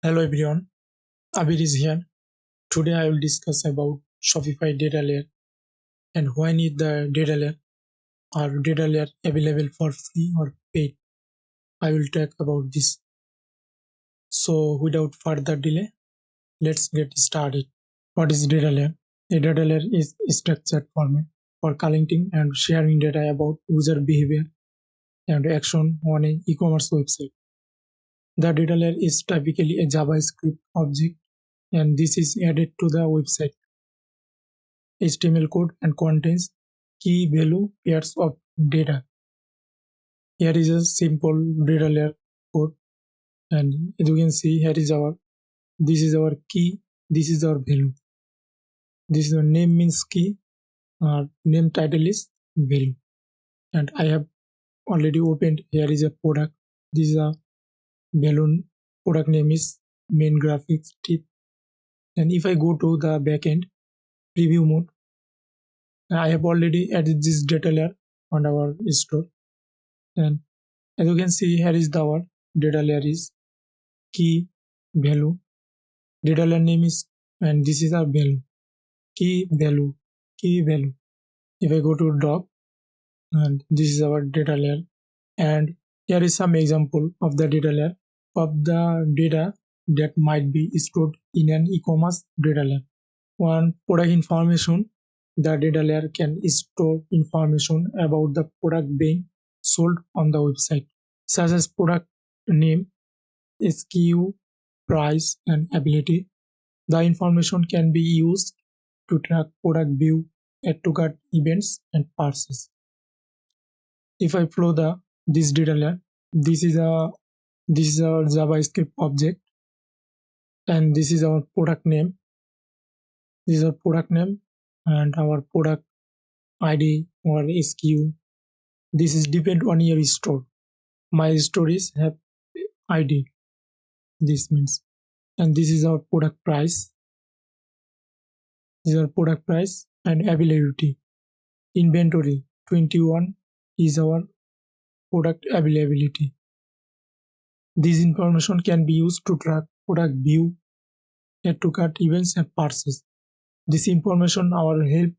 Hello everyone, Abir is here. Today I will discuss about Shopify Data Layer and why need the data layer or data layer available for free or paid. I will talk about this. So without further delay, let's get started. What is data layer? A data layer is a structured format for collecting and sharing data about user behavior and action on an e-commerce website. The data layer is typically a JavaScript object and this is added to the website HTML code and contains key value pairs of data. Here is a simple data layer code, and as you can see, this is our key, this is our value. This is our name means key, name title is value, and I have already opened. Here is a product. This is a value. Product name is main graphics tip, and if I go to the backend preview mode, I have already added this data layer on our store, and as you can see, here is our data layer is key value. Data layer name is, and this is our value. Key value. If I go to doc, and this is our data layer, and here is some example of the data layer of the data that might be stored in an e-commerce data layer. One, product information. The data layer can store information about the product being sold on the website, such as product name, SKU, price, and ability. The information can be used to track product view, add to cart events, and parses. If I flow this data layer, this is our JavaScript object, and this is our product name. This is our product name and our product ID or SKU. This is depend on your store. My stories have ID. This means, and this is our product price. This is our product price and availability. Inventory 21 is our product availability. This information can be used to track product view, add to cart events, and parses. This information our help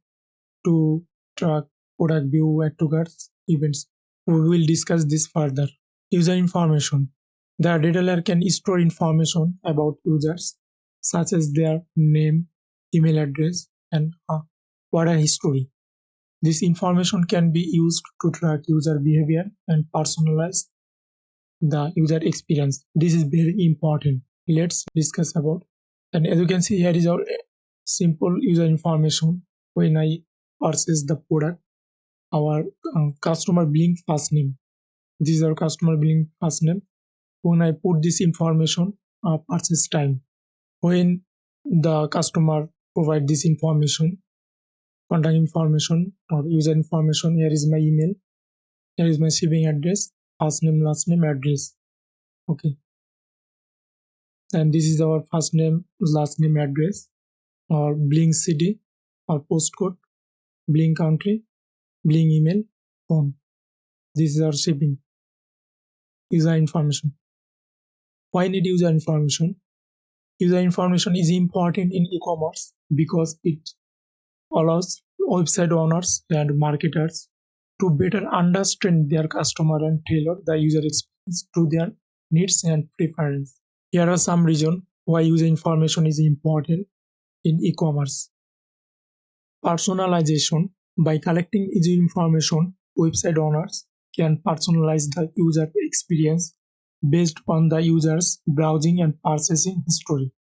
to track product view, add to cart events. We will discuss this further. User information. The data layer can store information about users such as their name, email address, and order history. This information can be used to track user behavior and personalize the user experience. This is very important. Let's discuss about. And as you can see, here is our simple user information. When I purchase the product, our customer billing first name. This is our customer billing first name. When I put this information, purchase time. When the customer provide this information, contact information or user information, here is my email, here is my shipping address, first name, last name, address. Okay, and this is our first name, last name, address, or billing city or postcode, billing country, billing email, phone. This is our shipping. User information. Why need user information? User information is important in e-commerce because it allows website owners and marketers to better understand their customer and tailor the user experience to their needs and preferences. Here are some reasons why user information is important in e-commerce. Personalization. By collecting user information, website owners can personalize the user experience based on the user's browsing and purchasing history.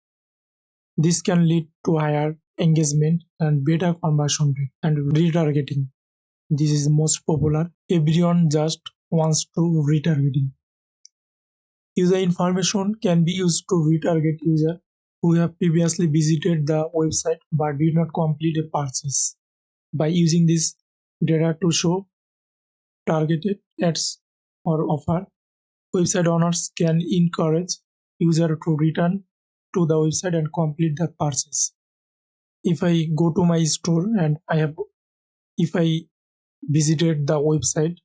This can lead to higher engagement and better conversion rate and retargeting. This is most popular. Everyone just wants to retargeting. User information can be used to retarget users who have previously visited the website but did not complete a purchase. By using this data to show targeted ads or offer, website owners can encourage users to return to the website and complete the purchase. If I go to my store and if I visited the website,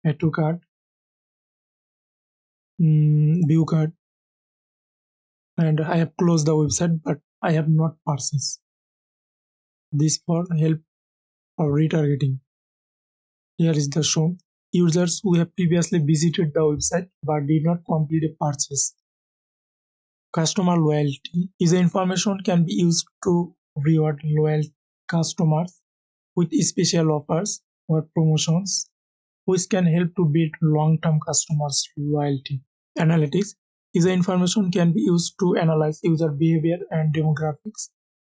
add to cart, view cart, and I have closed the website, but I have not purchased. This for help or retargeting. Here is the shown. Users who have previously visited the website but did not complete a purchase. Customer loyalty. User information can be used to reward loyal customers with special offers or promotions, which can help to build long-term customers' loyalty. Analytics. User information can be used to analyze user behavior and demographics,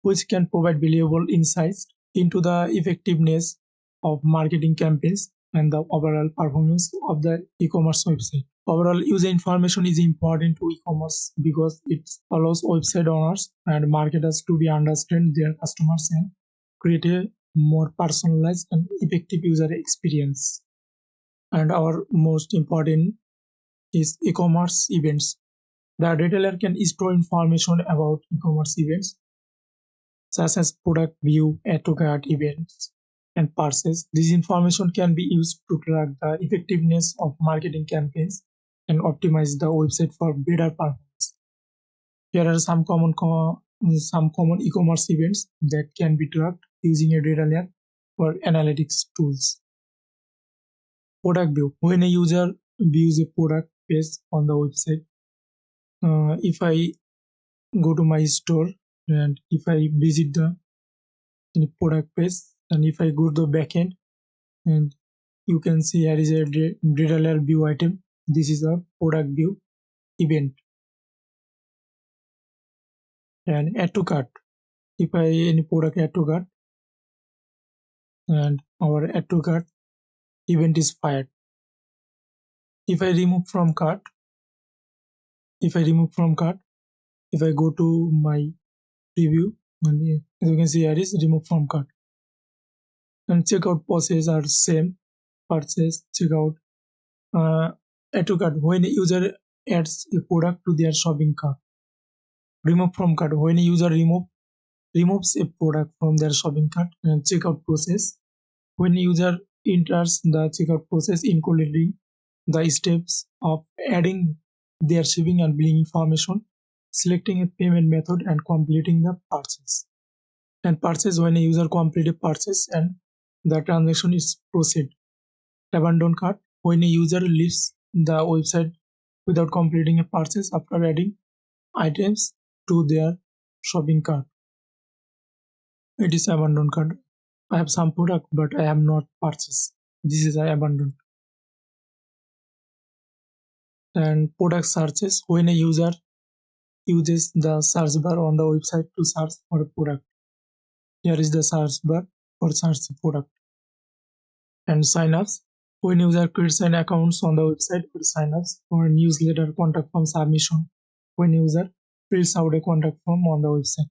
which can provide valuable insights into the effectiveness of marketing campaigns and the overall performance of the e-commerce website. Overall, user information is important to e-commerce because it allows website owners and marketers to be understand their customers and create a more personalized and effective user experience. And our most important is e-commerce events. The retailer can store information about e-commerce events such as product view, add to cart events, and purchase. This information can be used to track the effectiveness of marketing campaigns and optimize the website for better performance. Here are some common e-commerce events that can be tracked using a data layer or analytics tools. Product view. When a user views a product page on the website, if I go to my store and if I visit the product page and if I go to the backend and you can see here is a data layer view item. This is a product view event. And add to cart. If I any product add to cart and our add to cart event is fired. If I remove from cart, if I go to my preview, and as you can see here is remove from cart. And checkout process are same. Purchase, checkout, add to cart. When a user adds a product to their shopping cart. Remove from cart. When a user removes a product from their shopping cart. And checkout process. When a user enters the checkout process, including the steps of adding their shipping and billing information, selecting a payment method, and completing the purchase. And purchase, when a user completes a purchase and the transaction is proceed. Abandon cart, when a user leaves the website without completing a purchase after adding items to their shopping cart. It is abandon cart. I have some product but I have not purchased. This is abandoned. And product searches, when a user uses the search bar on the website to search for a product. Here is the search bar for search product. And sign-ups, when user creates an account on the website for sign-ups or newsletter contact form submission, when user fills out a contact form on the website.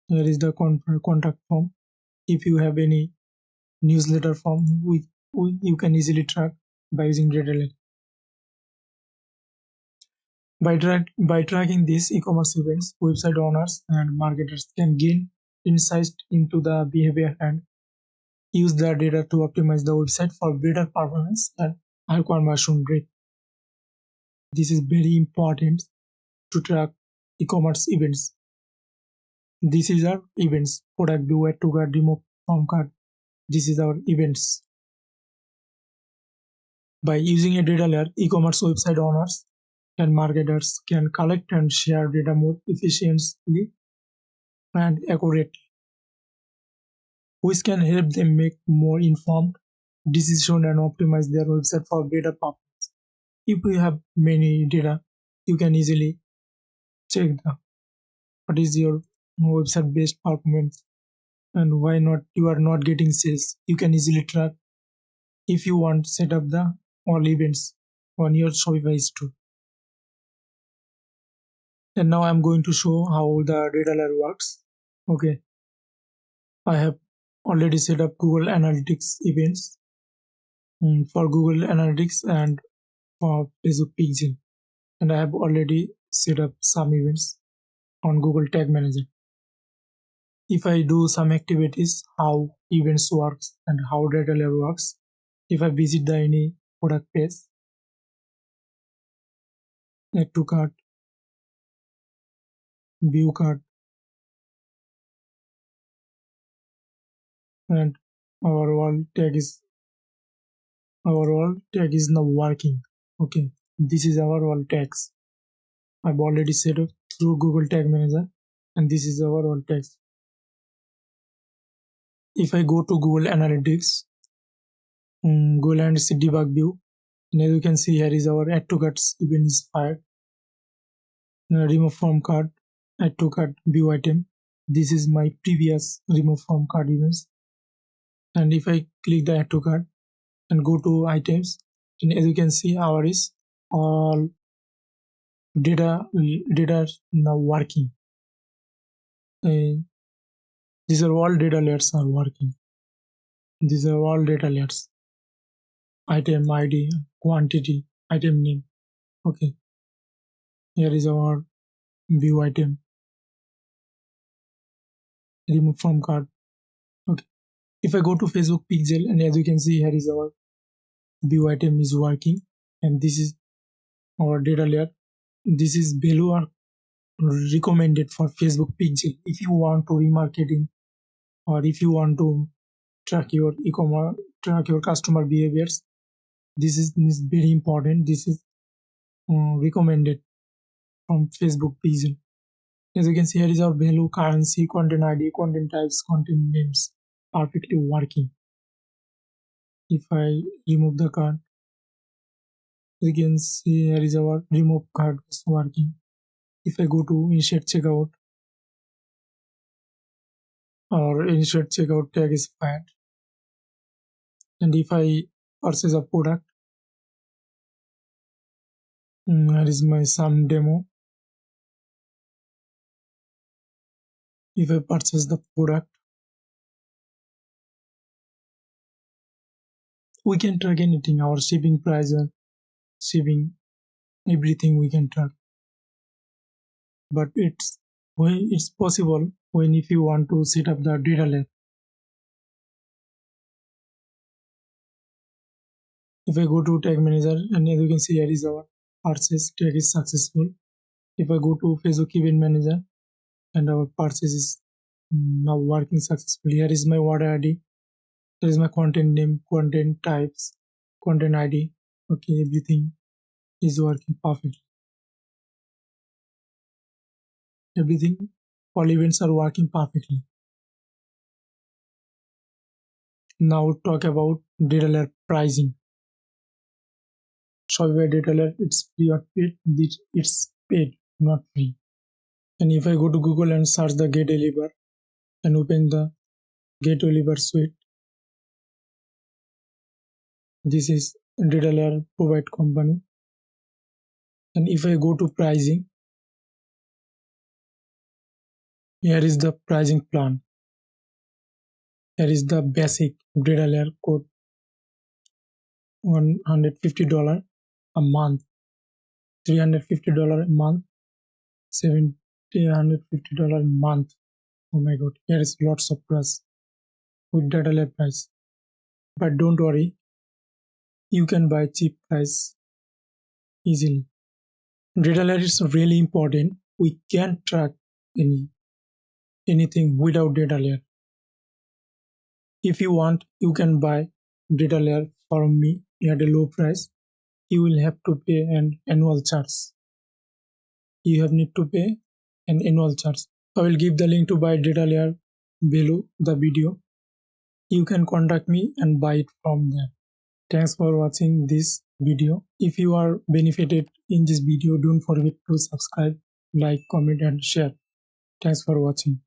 Here is the contact form. If you have any newsletter form, you can easily track by using data layer. By tracking these e-commerce events, website owners and marketers can gain insight into the behavior and use the data to optimize the website for better performance and high conversion rate. This is very important to track e-commerce events. This is our events. Product view, add to cart, remove from cart. This is our events. By using a data layer, e-commerce website owners and marketers can collect and share data more efficiently and accurately, which can help them make more informed decisions and optimize their website for better performance. If you have many data, you can easily check what is your website based performance and why not you are not getting sales. You can easily track if you want to set up the all events on your Shopify store. And now I'm going to show how the data layer works. Okay, I have already set up Google Analytics events for Google Analytics and for Facebook Pixel, and I have already set up some events on Google Tag Manager. If I do some activities, how events works and how data layer works, if I visit the any product page, add to cart, view card, and our wall tag is now working. Okay, this is our wall tags. I've already set up through Google Tag Manager, and this is our wall tags. If I go to Google Analytics, Google and see debug view, and as you can see here is our add to carts event is fired. Remove from cart, add to cart view item. This is my previous remove from cart events. And if I click the add to cart and go to items, and as you can see our is all data now working. These are all data layers are working. These are all data layers. Item ID, quantity, item name. Okay. Here is our view item. Remove from cart. Okay. If I go to Facebook pixel, and as you can see here is our view item is working, and this is our data layer. This is value are recommended for Facebook pixel. If you want to remarketing, or if you want to track your e-commerce, track your customer behaviors, this is very important. This is recommended from Facebook pixel. As you can see, here is our value, currency, content ID, content types, content names, perfectly working. If I remove the card, you can see here is our remove card is working. If I go to insert checkout, or insert checkout tag is fired. And if I purchase a product, here is my some demo. If I purchase the product, we can track anything, our shipping price, shipping, everything we can track. But it's possible when if you want to set up the data layer. If I go to tag manager, and as you can see here is our purchase tag is successful. If I go to Facebook event manager, and our purchase is now working successfully. Here is my order ID. There is my content name, content types, content ID. Okay, everything is working perfectly. Everything, all events are working perfectly. Now talk about data layer pricing. Shopify data layer, it's free or paid. It's paid, not free. And if I go to Google and search the Get Deliver and open the Get Deliver suite, this is data layer provide company. And if I go to pricing, here is the pricing plan. Here is the basic data layer code, $150 a month, $350 a month, $750 a month. Oh my god, here is lots of price with data layer price. But don't worry, you can buy cheap price easily. Data layer is really important. We can't track anything without data layer. If you want, you can buy data layer from me at a low price. You will have to pay an annual charge. You have need to pay an annual charge. I will give the link to buy data layer below the video. You can contact me and buy it from there. Thanks for watching this video. If you are benefited in this video, don't forget to subscribe, like, comment and share. Thanks for watching.